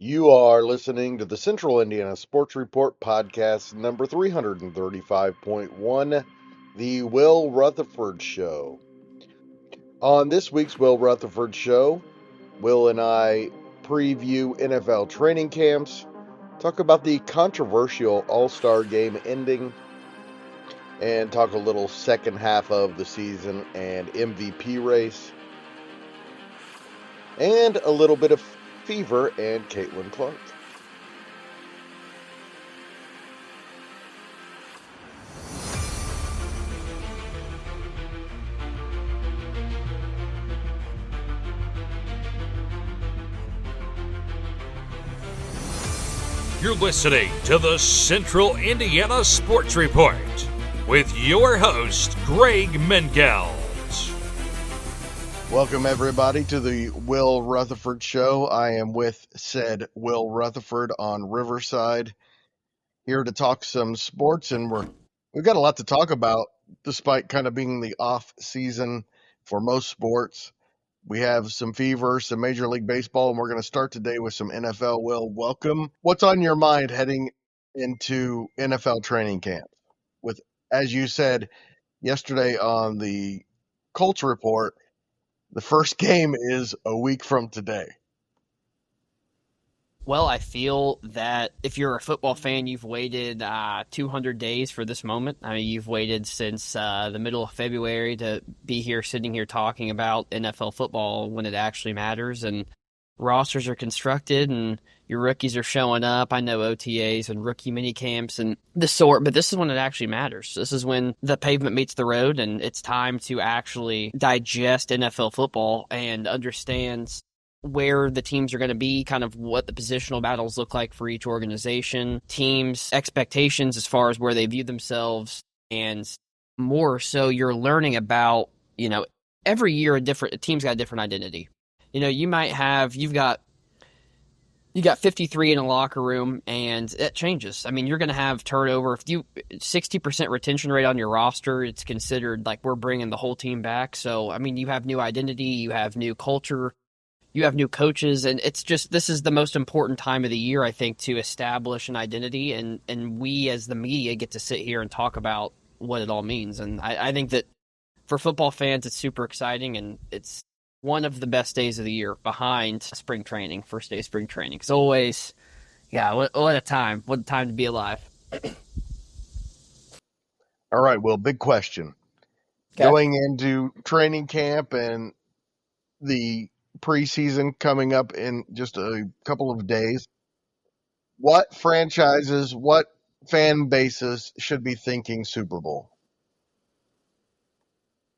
You are listening to the Central Indiana Sports Report podcast number 335.1, the Will Retherford Show. On this week's Will Retherford Show, Will and I preview NFL training camps, talk about the controversial All-Star Game ending, and talk a little second half of the season and MVP race, and a little bit of fever and Caitlin Clark. You're listening to the Central Indiana Sports Report with your host, Greg Mengelt. Welcome, everybody, to the Will Retherford Show. I am with said Will Retherford on Riverside, here to talk some sports, and we've got a lot to talk about, despite kind of being the off season for most sports. We have some fever, some Major League Baseball, and we're going to start today with some NFL. Will, welcome. What's on your mind heading into NFL training camp? With, as you said yesterday on the Colts Report, the first game is a week from today. Well, I feel that if you're a football fan, you've waited 200 days for this moment. I mean, you've waited since the middle of February to be here, sitting here talking about NFL football when it actually matters. And rosters are constructed and your rookies are showing up. I know OTAs and rookie mini camps and the sort, but this is when it actually matters. This is when the pavement meets the road, and it's time to actually digest NFL football and understand where the teams are going to be, kind of what the positional battles look like for each organization, teams' expectations as far as where they view themselves, and more so you're learning about, every year a team's got a different identity. You might have, you got 53 in a locker room, and it changes. I mean, you're going to have turnover. If 60% retention rate on your roster, it's considered like we're bringing the whole team back. So, I mean, you have new identity, you have new culture, you have new coaches, and it's just, this is the most important time of the year, I think, to establish an identity, and we as the media get to sit here and talk about what it all means. And I think that for football fans, it's super exciting, and it's one of the best days of the year behind spring training, first day of spring training. It's always, what a time. What a time to be alive. All right, well, big question. Okay. Going into training camp and the preseason coming up in just a couple of days, what franchises, what fan bases should be thinking Super Bowl?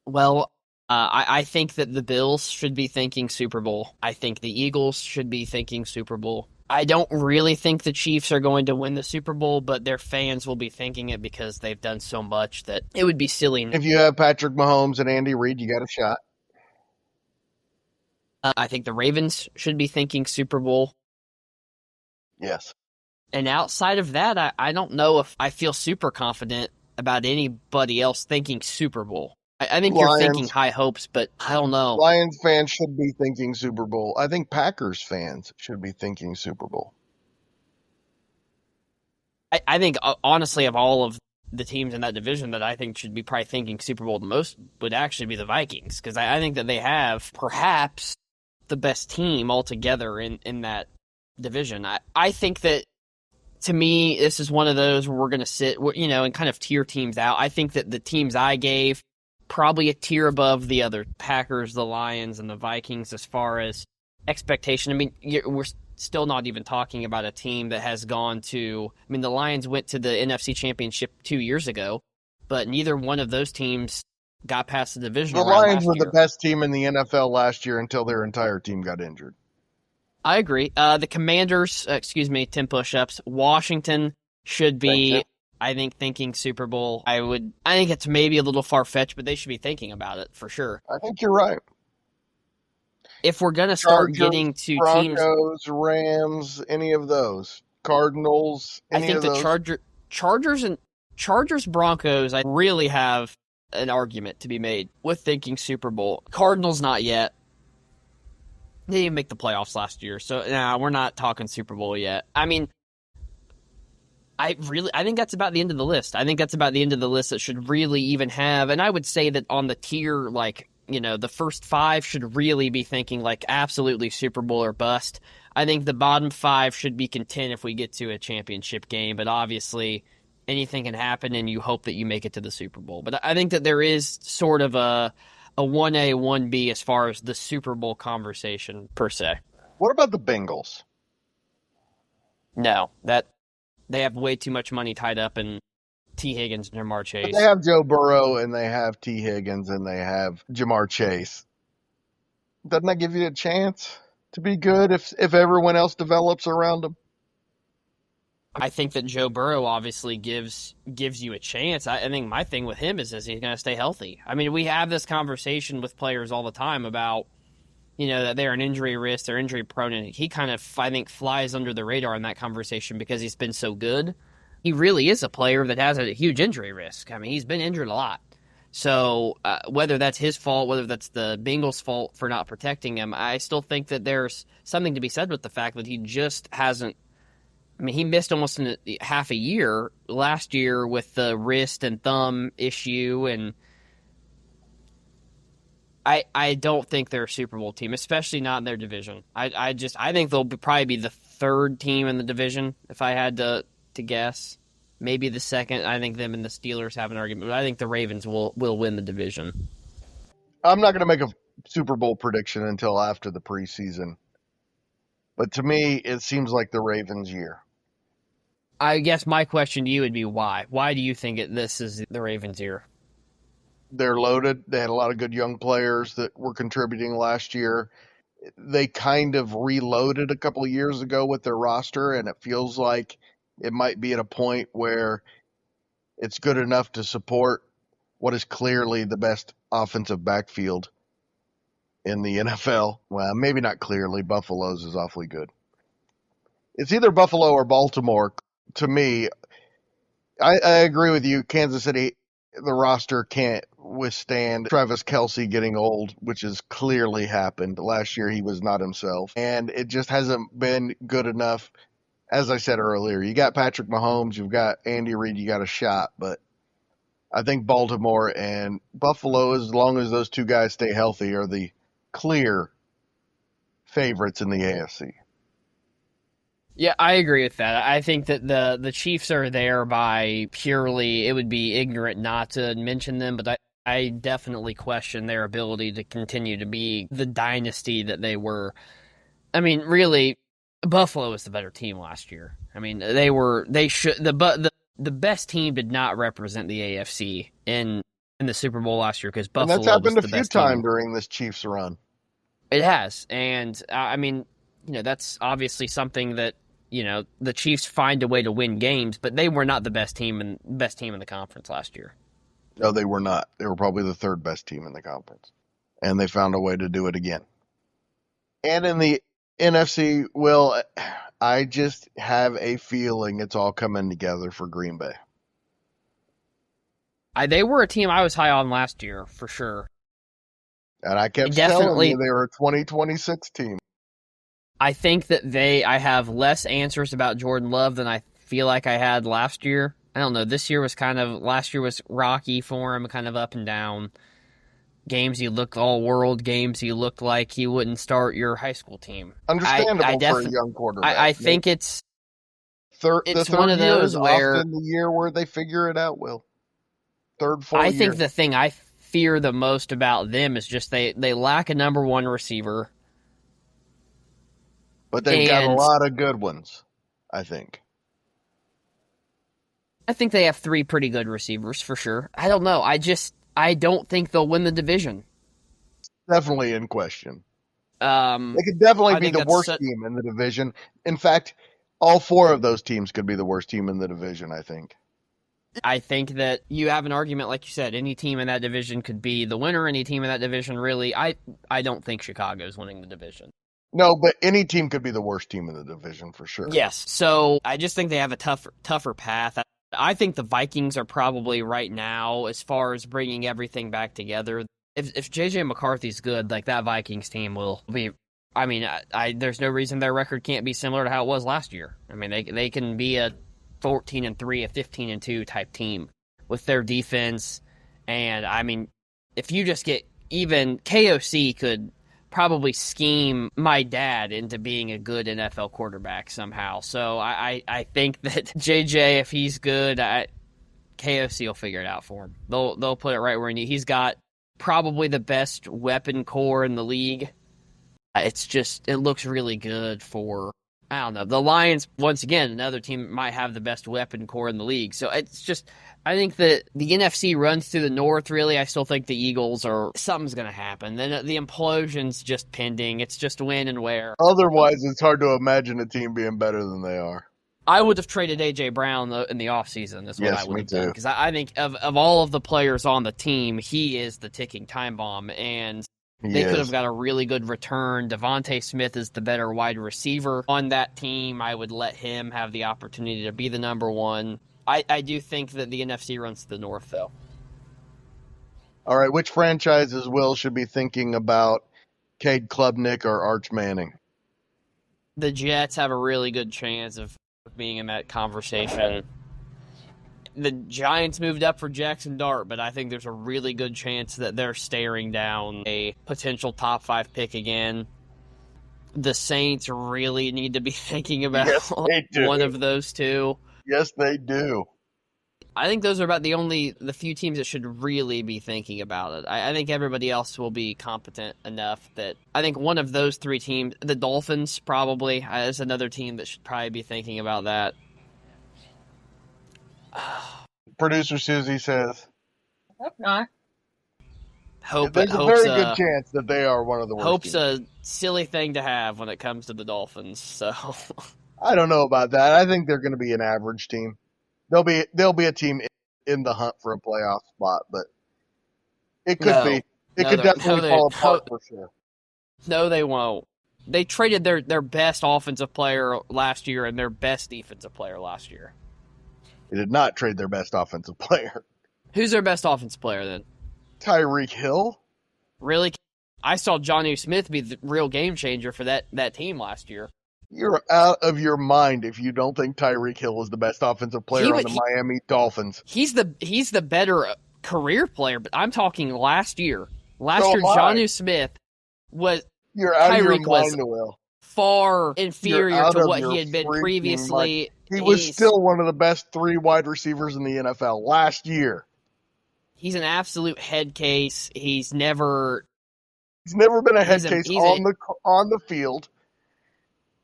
Well, I think that the Bills should be thinking Super Bowl. I think the Eagles should be thinking Super Bowl. I don't really think the Chiefs are going to win the Super Bowl, but their fans will be thinking it because they've done so much that it would be silly. If you have Patrick Mahomes and Andy Reid, you got a shot. I think the Ravens should be thinking Super Bowl. Yes. And outside of that, I don't know if I feel super confident about anybody else thinking Super Bowl. I think you're thinking high hopes, but I don't know. Lions fans should be thinking Super Bowl. I think Packers fans should be thinking Super Bowl. I think, honestly, of all of the teams in that division that I think should be probably thinking Super Bowl the most would actually be the Vikings, because I think that they have perhaps the best team altogether in that division. I think that, to me, this is one of those where we're going to sit, and kind of tier teams out. I think that the teams I gave, probably a tier above the other Packers, the Lions, and the Vikings as far as expectation. I mean, we're still not even talking about a team that has gone to, I mean, the Lions went to the NFC Championship 2 years ago, but neither one of those teams got past the division. The Lions were the best team in the NFL last year until their entire team got injured. I agree. The Commanders, 10 push-ups. Washington should be, I think, thinking Super Bowl. I think it's maybe a little far-fetched, but they should be thinking about it for sure. I think you're right. If we're going to start getting to Broncos, teams, Rams, any of those, Cardinals, any I think of those. Chargers, Broncos, I really have an argument to be made with thinking Super Bowl. Cardinals, not yet. They didn't make the playoffs last year, so we're not talking Super Bowl yet. I mean, I think that's about the end of the list. I think that's about the end of the list that should really even have, and I would say that on the tier, like, the first 5 should really be thinking like absolutely Super Bowl or bust. I think the bottom 5 should be content if we get to a championship game, but obviously anything can happen, and you hope that you make it to the Super Bowl. But I think that there is sort of a 1A, 1B as far as the Super Bowl conversation per se. What about the Bengals? No, that they have way too much money tied up in T. Higgins and Jamar Chase. They have Joe Burrow, and they have T. Higgins, and they have Jamar Chase. Doesn't that give you a chance to be good if everyone else develops around them? I think that Joe Burrow obviously gives you a chance. I think my thing with him is he's going to stay healthy. I mean, we have this conversation with players all the time about, that they're an injury risk, they're injury prone, and he kind of, I think, flies under the radar in that conversation because he's been so good. He really is a player that has a huge injury risk. I mean, he's been injured a lot. So whether that's his fault, whether that's the Bengals' fault for not protecting him, I still think that there's something to be said with the fact that he just hasn't. I mean, he missed almost half a year last year with the wrist and thumb issue, and I don't think they're a Super Bowl team, especially not in their division. I think they'll probably be the 3rd team in the division if I had to guess. Maybe the 2nd. I think them and the Steelers have an argument, but I think the Ravens will win the division. I'm not going to make a Super Bowl prediction until after the preseason. But to me, it seems like the Ravens' year. I guess my question to you would be why? Why do you think this is the Ravens' year? They're loaded. They had a lot of good young players that were contributing last year. They kind of reloaded a couple of years ago with their roster, and it feels like it might be at a point where it's good enough to support what is clearly the best offensive backfield in the NFL. Well, maybe not clearly. Buffalo's is awfully good. It's either Buffalo or Baltimore. To me, I agree with you. Kansas City, the roster can't withstand Travis Kelce getting old, which has clearly happened. Last year, he was not himself, and it just hasn't been good enough. As I said earlier, you got Patrick Mahomes, you've got Andy Reid, you got a shot, but I think Baltimore and Buffalo, as long as those two guys stay healthy, are the clear favorites in the AFC. Yeah, I agree with that. I think that the Chiefs are there by purely, it would be ignorant not to mention them, but I definitely question their ability to continue to be the dynasty that they were. I mean, really, Buffalo was the better team last year. I mean, the best team did not represent the AFC in the Super Bowl last year because Buffalo was the best team. And that's happened a few times during this Chiefs run. It has, and I mean, that's obviously something that the Chiefs find a way to win games, but they were not the best team in the conference last year. No, they were not. They were probably the 3rd best team in the conference, and they found a way to do it again. And in the NFC, Will, I just have a feeling it's all coming together for Green Bay. They were a team I was high on last year, for sure. And I kept telling you they were a 2026 team. I think that I have less answers about Jordan Love than I feel like I had last year. I don't know. Last year was rocky for him, kind of up and down. Games he looked all-world, games he looked like he wouldn't start your high school team. Understandable for a young quarterback. I think it's the third one of year those is where often the year where they figure it out, Will. Third, fourth I year. think the thing I fear the most about them is just they lack a number one receiver. But they've got a lot of good ones, I think. I think they have 3 pretty good receivers for sure. I don't know. I don't think they'll win the division. Definitely in question. They could I definitely be think the worst team in the division. In fact, all 4 of those teams could be the worst team in the division, I think. I think that you have an argument, like you said, any team in that division could be the winner. Any team in that division, really. I don't think Chicago's winning the division. No, but any team could be the worst team in the division for sure. Yes. So I just think they have a tougher path. I think the Vikings are probably right now, as far as bringing everything back together. If J.J. McCarthy's good, like that Vikings team will be I mean, there's no reason their record can't be similar to how it was last year. I mean, they can be a 14-3, a 15-2 type team with their defense. And I mean, if you just get even KOC could probably scheme my dad into being a good NFL quarterback somehow. So I think that JJ, if he's good, KOC will figure it out for him. They'll put it right where he's got probably the best weapon core in the league. It looks really good for, I don't know, the Lions. Once again, another team might have the best weapon core in the league. So it's just, I think that the NFC runs through the North, really. I still think the Eagles something's going to happen. Then the implosion's just pending. It's just when and where. Otherwise, it's hard to imagine a team being better than they are. I would have traded A.J. Brown in the offseason is what I would have done. Because I think of all of the players on the team, he is the ticking time bomb. And they could have got a really good return. Devontae Smith is the better wide receiver on that team. I would let him have the opportunity to be the number one. I do think that the NFC runs to the North, though. All right, which franchises Will should be thinking about Cade Klubnik or Arch Manning? The Jets have a really good chance of being in that conversation. The Giants moved up for Jackson Dart, but I think there's a really good chance that they're staring down a potential top 5 pick again. The Saints really need to be thinking about one of those two. Yes, they do. I think those are about the few teams that should really be thinking about it. I think everybody else will be competent enough that I think one of those 3 teams, the Dolphins probably, is another team that should probably be thinking about that. Producer Susie says, Hope not. There's a very good chance that they are one of the worst Hope's teams. a silly thing to have when it comes to the Dolphins. So I don't know about that. I think they're going to be an average team. They'll be a team in the hunt for a playoff spot, but it could be. It could definitely fall apart for sure. No, they won't. They traded their best offensive player last year and their best defensive player last year. They did not trade their best offensive player. Who's their best offensive player then? Tyreek Hill. Really? I saw Jonnu Smith be the real game changer for that team last year. You're out of your mind if you don't think Tyreek Hill is the best offensive player on the Miami Dolphins. He's the better career player, but I'm talking last year. Last year, Jonnu Smith was. You're out Tyreek of your mind, Will. Far inferior to what he had been previously. He was still one of the best 3 wide receivers in the NFL last year. He's an absolute head case. He's never been a head case on the field.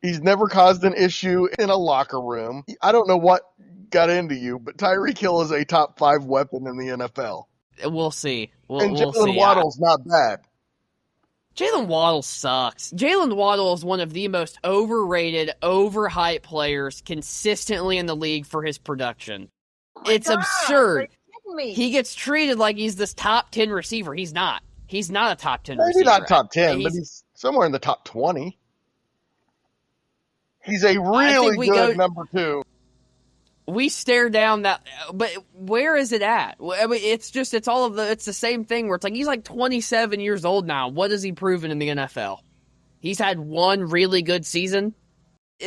He's never caused an issue in a locker room. I don't know what got into you, but Tyreek Hill is a top 5 weapon in the NFL. We'll see. And Jalen Waddle's not bad. Jalen Waddle sucks. Jalen Waddle is one of the most overrated, overhyped players consistently in the league for his production. It's absurd. He gets treated like he's this top 10 receiver. He's not. He's not a top 10 receiver. Maybe not top 10, but he's somewhere in the top 20. He's a really good number 2. We stare down that, but where is it at? I mean, it's the same thing where it's like he's like 27 years old now. What has he proven in the NFL? He's had one really good season.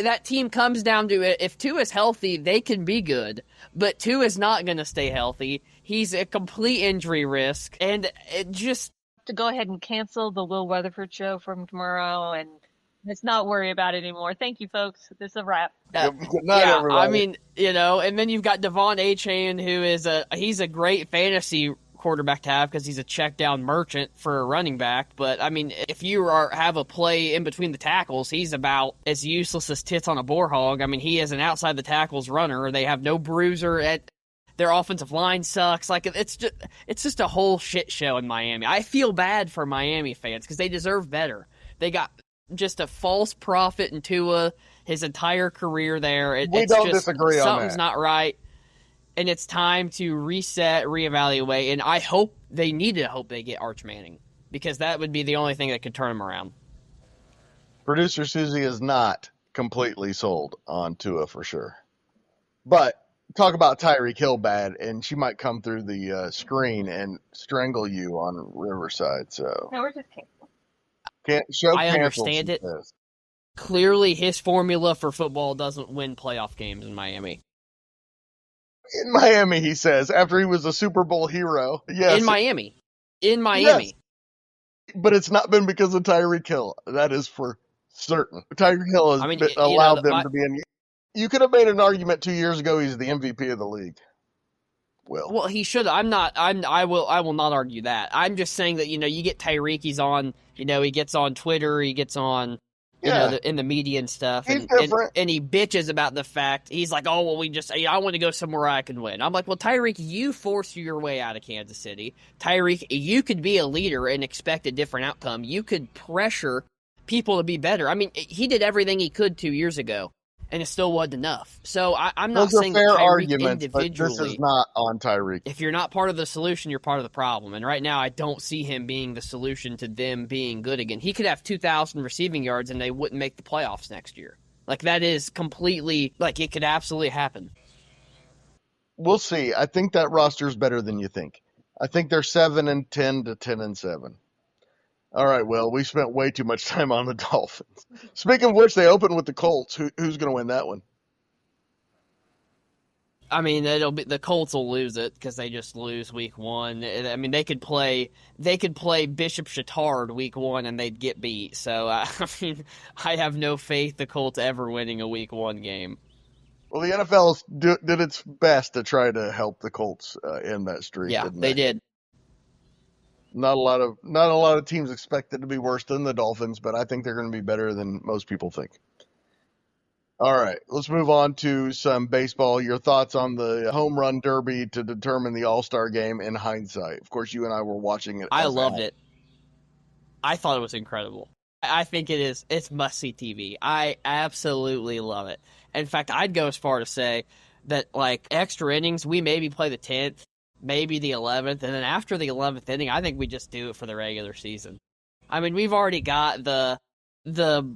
That team comes down to it. If Tua is healthy, they can be good, but Tua is not going to stay healthy. He's a complete injury risk, and it just to go ahead and cancel the Will Retherford Show from tomorrow and let's not worry about it anymore. Thank you, folks. This is a wrap. Good night, everybody. I mean, and then you've got Devon Achane, who he's a great fantasy quarterback to have because he's a check down merchant for a running back. But I mean, if you have a play in between the tackles, he's about as useless as tits on a boar hog. I mean, he is an outside the tackles runner. They have no bruiser at. Their offensive line sucks. Like it's just a whole shit show in Miami. I feel bad for Miami fans because they deserve better. They got just a false prophet in Tua his entire career there. We don't disagree on that. Something's not right, and it's time to reset, reevaluate. And I hope they get Arch Manning because that would be the only thing that could turn him around. Producer Susie is not completely sold on Tua for sure, but talk about Tyreek Hill bad, and she might come through the screen and strangle you on Riverside. So no, we're just kidding. Show I canceled, she understand it. says. Clearly, his formula for football doesn't win playoff games in Miami. In Miami, he says, after he was a Super Bowl hero. Yes. In Miami. Yes. But it's not been because of Tyreek Hill. That is for certain. Tyreek Hill has I mean, allowed them to be in. You could have made an argument 2 years ago he's the MVP of the league. Well, he should. I will not argue that. I'm just saying that, you get Tyreek, he's on, he gets on Twitter, he gets on, in the media and stuff. He's different. And he bitches about the fact, he's like, oh, well, I want to go somewhere I can win. I'm like, well, Tyreek, you forced your way out of Kansas City. Tyreek, you could be a leader and expect a different outcome. You could pressure people to be better. I mean, he did everything he could 2 years ago, and it still wasn't enough. So I'm not saying that Tyreek individually. But this is not on Tyreek. If you're not part of the solution, you're part of the problem. And right now, I don't see him being the solution to them being good again. He could have 2,000 receiving yards, and they wouldn't make the playoffs next year. Like, that is completely, it could absolutely happen. We'll see. I think that roster is better than you think. I think they're 7-10 to 10-7. All right, well, we spent way too much time on the Dolphins. Speaking of which, they open with the Colts. Who's going to win that one? I mean, the Colts will lose it because they just lose week 1. I mean, they could play Bishop Chatard week 1 and they'd get beat. So I mean, I have no faith the Colts ever winning a week 1 game. Well, the NFL did its best to try to help the Colts end that streak. Yeah, didn't they did. Not a lot of teams expected to be worse than the Dolphins, but I think they're going to be better than most people think. All right, let's move on to some baseball. Your thoughts on the home run derby to determine the All-Star Game in hindsight. Of course, you and I were watching it. I loved it. I thought it was incredible. I think it's must-see TV. I absolutely love it. In fact, I'd go as far to say that, extra innings, we maybe play the 10th, maybe the 11th, and then after the 11th inning, I think we just do it for the regular season. I mean, we've already got the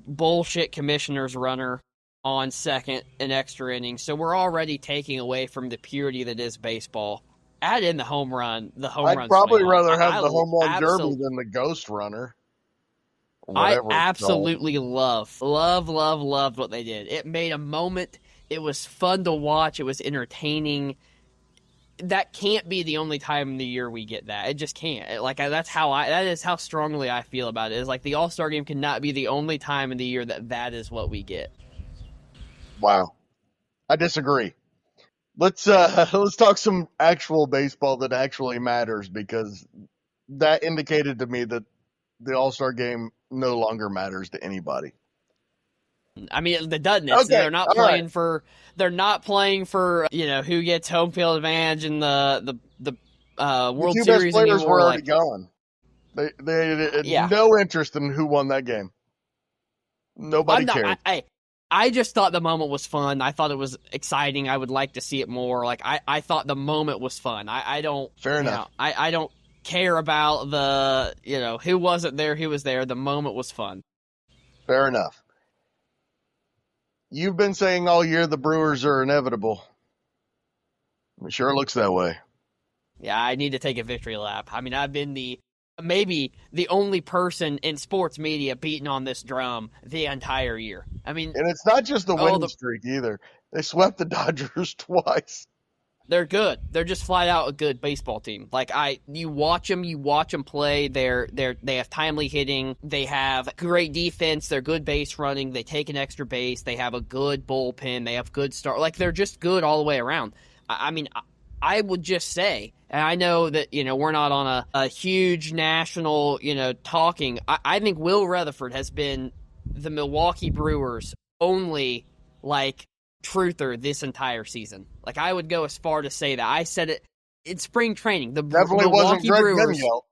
bullshit commissioner's runner on second in extra innings, so we're already taking away from the purity that is baseball. Add in the home run. I'd probably rather have the home run derby than the ghost runner. I absolutely loved what they did. It made a moment. It was fun to watch. It was entertaining. That can't be the only time in the year we get that. It just can't. That is how strongly I feel about it. It's like the All-Star Game cannot be the only time in the year that is what we get. Wow. I disagree. Let's talk some actual baseball that actually matters, because that indicated to me that the All-Star Game no longer matters to anybody. I mean, it doesn't. Okay. They're not playing for. They're not playing for who gets home field advantage in the World Series. The 2 best players were already gone. They had no interest in who won that game. Nobody cared. I just thought the moment was fun. I thought it was exciting. I would like to see it more. I thought the moment was fun. I don't. Fair enough. I don't care about the who wasn't there, who was there. The moment was fun. Fair enough. You've been saying all year the Brewers are inevitable. It sure looks that way. Yeah, I need to take a victory lap. I mean, I've been maybe the only person in sports media beating on this drum the entire year. I mean, and it's not just the winning streak either. They swept the Dodgers twice. They're good. They're just flat out a good baseball team. You watch them play. They have timely hitting. They have great defense. They're good base running. They take an extra base. They have a good bullpen. They have good start. They're just good all the way around. I mean, I would just say, and I know that, we're not on a huge national, talking. I think Will Retherford has been the Milwaukee Brewers' only, truther this entire season. I would go as far to say that. I said it in spring training. The definitely Milwaukee Brewers Danielle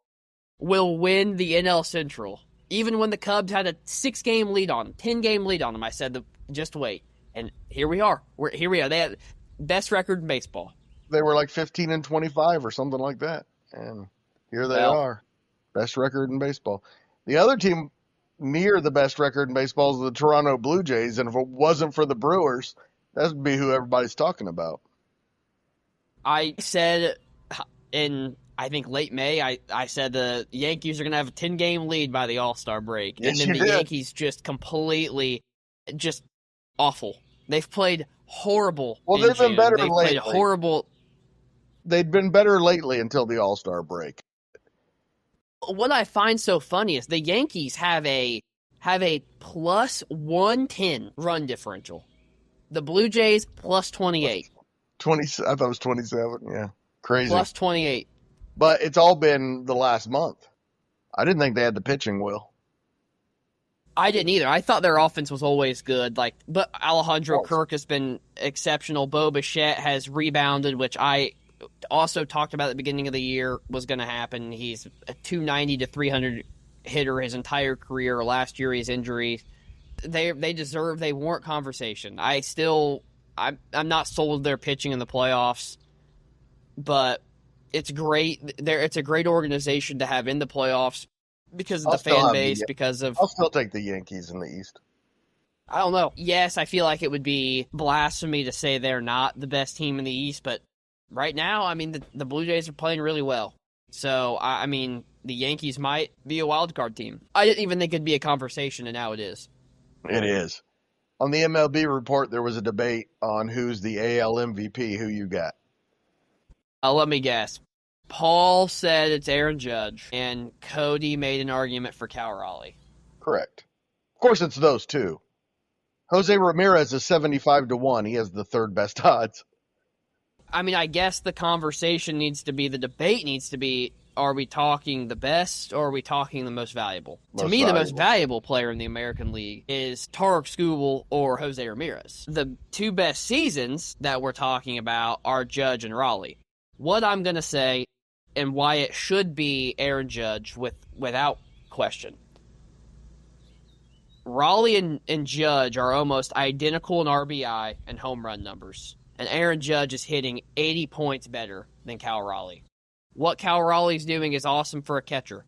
will win the NL Central. Even when the Cubs had a 6-game lead on them, 10-game lead on them, I said, just wait. And here we are. Here we are. They had best record in baseball. They were 15-25 or something like that. And here they are. Best record in baseball. The other team near the best record in baseball is the Toronto Blue Jays. And if it wasn't for the Brewers, that would be who everybody's talking about. I said in I think late May, I said the Yankees are going to have a 10-game lead by the All-Star break. Yes, and then you the did. Yankees just completely, just awful. They've played horrible Well, in they've been June. better They've lately. played horrible. They'd been better lately until the All-Star break. What I find so funny is the Yankees have a plus 110 run differential. The Blue Jays plus 28. 20. I thought it was 27. Yeah, crazy. Plus 28. But it's all been the last month. I didn't think they had the pitching, Will. I didn't either. I thought their offense was always good. But Alejandro Kirk has been exceptional. Bo Bichette has rebounded, which I also talked about at the beginning of the year was going to happen. He's a 290 to 300 hitter his entire career. Last year, his injuries. They warrant conversation. I'm not sold their pitching in the playoffs, but it's great. It's a great organization to have in the playoffs because of the fan base, I'll still take the Yankees in the East. I don't know. Yes, I feel like it would be blasphemy to say they're not the best team in the East, but right now, I mean, the Blue Jays are playing really well. So, I mean, the Yankees might be a wild card team. I didn't even think it'd be a conversation, and now it is. It is. On the MLB report, there was a debate on who's the AL MVP. Who you got? Let me guess. Paul said it's Aaron Judge, and Cody made an argument for Cal Raleigh. Correct. Of course, it's those two. Jose Ramirez is 75 to 1. He has the third best odds. I mean, I guess the conversation needs to be, the debate needs to be, are we talking the best or are we talking the most valuable? To me, the most valuable player in the American League is Tarek Skubal or Jose Ramirez. The two best seasons that we're talking about are Judge and Raleigh. What I'm going to say and why it should be Aaron Judge without question. Raleigh and Judge are almost identical in RBI and home run numbers. And Aaron Judge is hitting 80 points better than Cal Raleigh. What Cal Raleigh's doing is awesome for a catcher.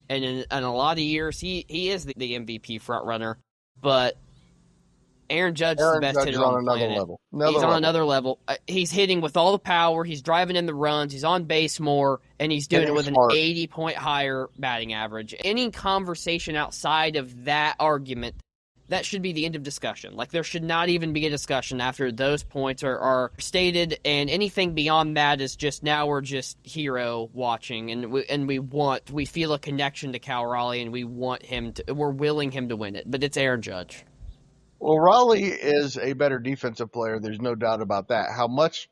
And in a lot of years, he is the MVP frontrunner. But Aaron Judge is the best hitter on the planet. He's on another level. He's hitting with all the power. He's driving in the runs. He's on base more. And he's doing it with an 80-point higher batting average. Any conversation outside of that argument, that should be the end of discussion. Like, there should not even be a discussion after those points are stated, and anything beyond that is just, now we're just hero watching, and we feel a connection to Cal Raleigh, and we're willing him to win it. But it's Aaron Judge. Well, Raleigh is a better defensive player. There's no doubt about that. How much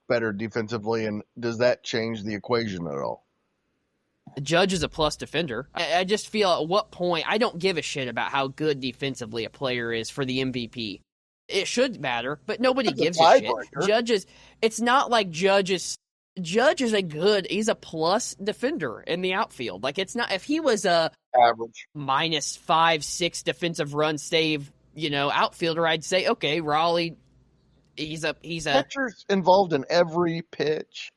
better defensively, and does that change the equation at all? Judge is a plus defender. I just feel at what point, I don't give a shit about how good defensively a player is for the MVP. It should matter, but nobody gives a shit. It's not like Judge is he's a plus defender in the outfield. Like, it's not, if he was a average minus 5-6 defensive run save, outfielder, I'd say, okay, Raleigh, he's a catcher's involved in every pitch.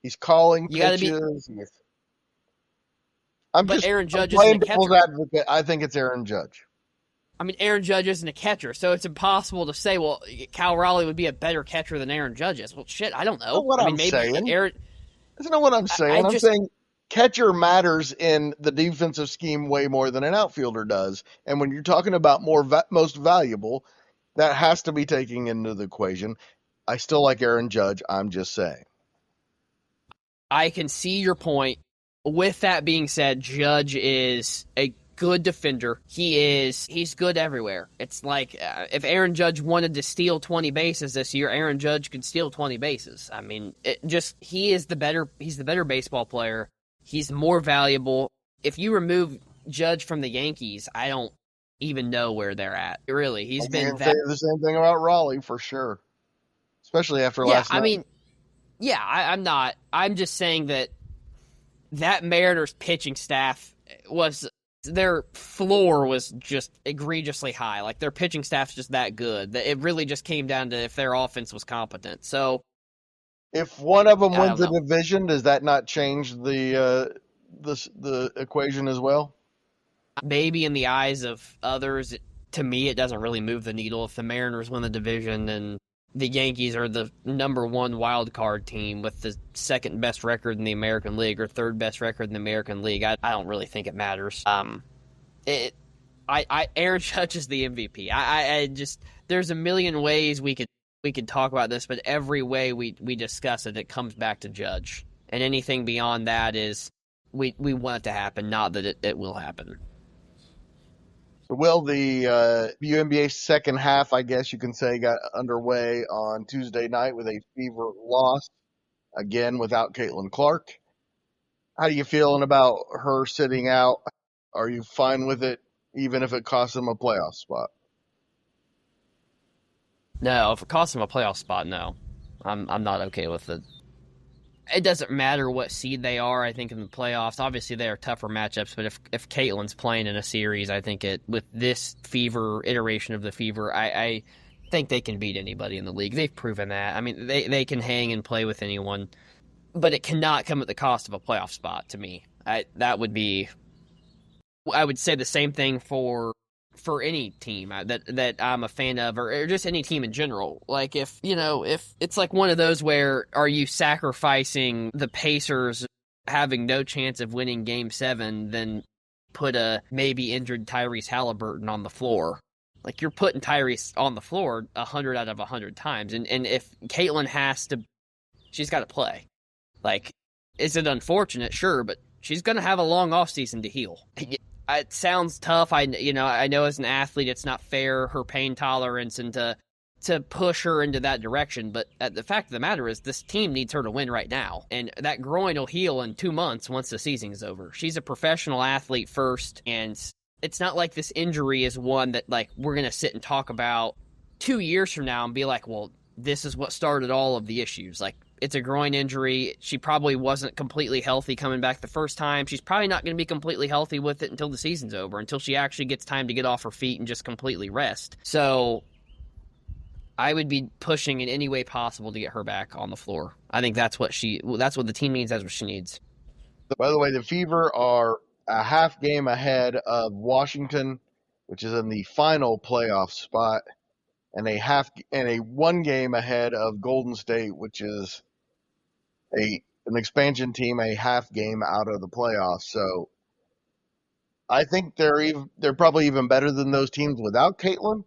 He's calling pitches. Aaron Judge isn't a catcher. Advocate. I think it's Aaron Judge. I mean, Aaron Judge isn't a catcher, so it's impossible to say, well, Cal Raleigh would be a better catcher than Aaron Judge is. Well, shit, I don't know. That's not what I'm saying. I'm saying catcher matters in the defensive scheme way more than an outfielder does. And when you're talking about most valuable, that has to be taken into the equation. I still like Aaron Judge. I'm just saying. I can see your point. With that being said, Judge is a good defender. He's good everywhere. It's like if Aaron Judge wanted to steal 20 bases this year, Aaron Judge could steal 20 bases. I mean, he's the better baseball player. He's more valuable. If you remove Judge from the Yankees, I don't even know where they're at. Really, he's been say the same thing about Raleigh for sure, especially after last night. I mean, I'm not. I'm just saying that Mariners pitching staff their floor was just egregiously high. Like, their pitching staff's just that good. It really just came down to if their offense was competent. So, if one of them wins the division, does that not change the equation as well? Maybe in the eyes of others. To me, it doesn't really move the needle. If the Mariners win the division, then the Yankees are the number one wild card team with the second best record in the American League or third best record in the American League. I don't really think it matters. Aaron Judge is the MVP. I just there's a million ways we could talk about this, but every way we discuss it, it comes back to Judge, and anything beyond that is we want it to happen, not that it will happen. So, Will, the WNBA second half, I guess you can say, got underway on Tuesday night with a Fever loss, again without Caitlin Clark. How are you feeling about her sitting out? Are you fine with it, even if it costs them a playoff spot? No, if it costs them a playoff spot, no. I'm not okay with it. It doesn't matter what seed they are, I think, in the playoffs. Obviously, they are tougher matchups, but if Caitlin's playing in a series, I think with this Fever iteration of the Fever, I think they can beat anybody in the league. They've proven that. I mean, they can hang and play with anyone, but it cannot come at the cost of a playoff spot to me. I would say the same thing for any team that I'm a fan of, or just any team in general. Like if it's like one of those where are you sacrificing the Pacers having no chance of winning Game 7 than put a maybe injured Tyrese Halliburton on the floor? Like you're putting Tyrese on the floor 100 out of 100 times, and if Caitlin she's got to play. Like, is it unfortunate? Sure, but she's going to have a long offseason to heal. It sounds tough. I know as an athlete it's not fair, her pain tolerance, and to push her into that direction. But the fact of the matter is this team needs her to win right now. And that groin will heal in 2 months once the season's over. She's a professional athlete first, and it's not like this injury is one that like we're going to sit and talk about 2 years from now and be like, well, this is what started all of the issues. Like, it's a groin injury. She probably wasn't completely healthy coming back the first time. She's probably not going to be completely healthy with it until the season's over, until she actually gets time to get off her feet and just completely rest. So I would be pushing in any way possible to get her back on the floor. I think that's what the team needs. That's what she needs. By the way, the Fever are a half game ahead of Washington, which is in the final playoff spot, and a 1 game ahead of Golden State, which is an expansion team, a half game out of the playoffs. So I think they're probably even better than those teams without Caitlin,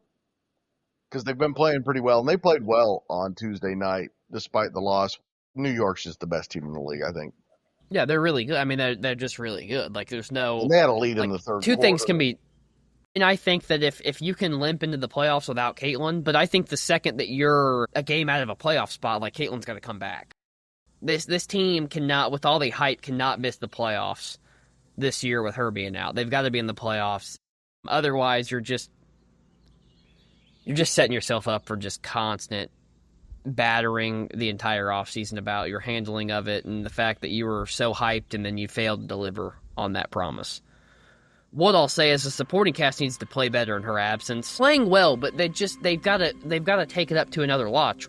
because they've been playing pretty well, and they played well on Tuesday night despite the loss. New York's just the best team in the league, I think. Yeah, they're really good. I mean, they're just really good. Like, there's no. And they had a lead in the third two quarter. Things can be. And I think that if you can limp into the playoffs without Caitlin, but I think the second that you're a game out of a playoff spot, like, Caitlin's got to come back. This team cannot, with all the hype, cannot miss the playoffs this year with her being out. They've got to be in the playoffs. Otherwise, you're just setting yourself up for just constant battering the entire offseason about your handling of it and the fact that you were so hyped and then you failed to deliver on that promise. What I'll say is the supporting cast needs to play better in her absence. Playing well, but they've got to take it up to another notch.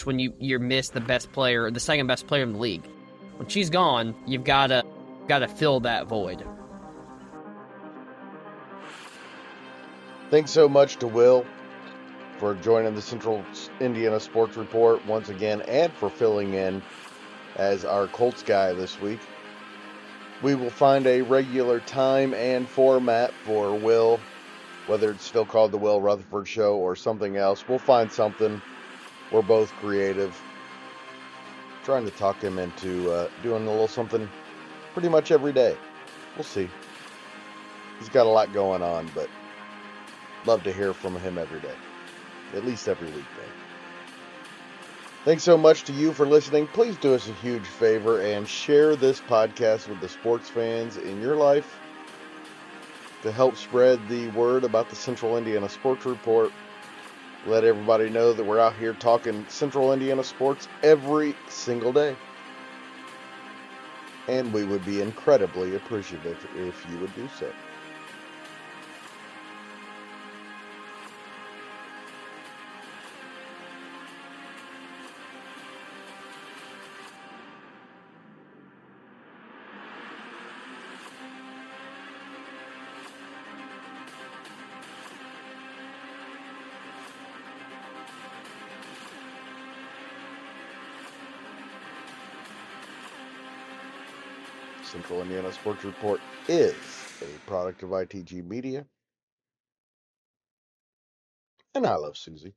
When you miss the best player, the second best player in the league, when she's gone, you've got to fill that void. Thanks so much to Will for joining the Central Indiana Sports Report once again, and for filling in as our Colts guy this week. We will find a regular time and format for Will, whether it's still called the Will Retherford Show or something else. We'll find something. We're both creative. Trying to talk him into doing a little something pretty much every day. We'll see. He's got a lot going on, but love to hear from him every day. At least every weekday. Thanks so much to you for listening. Please do us a huge favor and share this podcast with the sports fans in your life to help spread the word about the Central Indiana Sports Report. Let everybody know that we're out here talking Central Indiana sports every single day. And we would be incredibly appreciative if you would do so. Central Indiana Sports Report is a product of ITG Media. And I love Susie.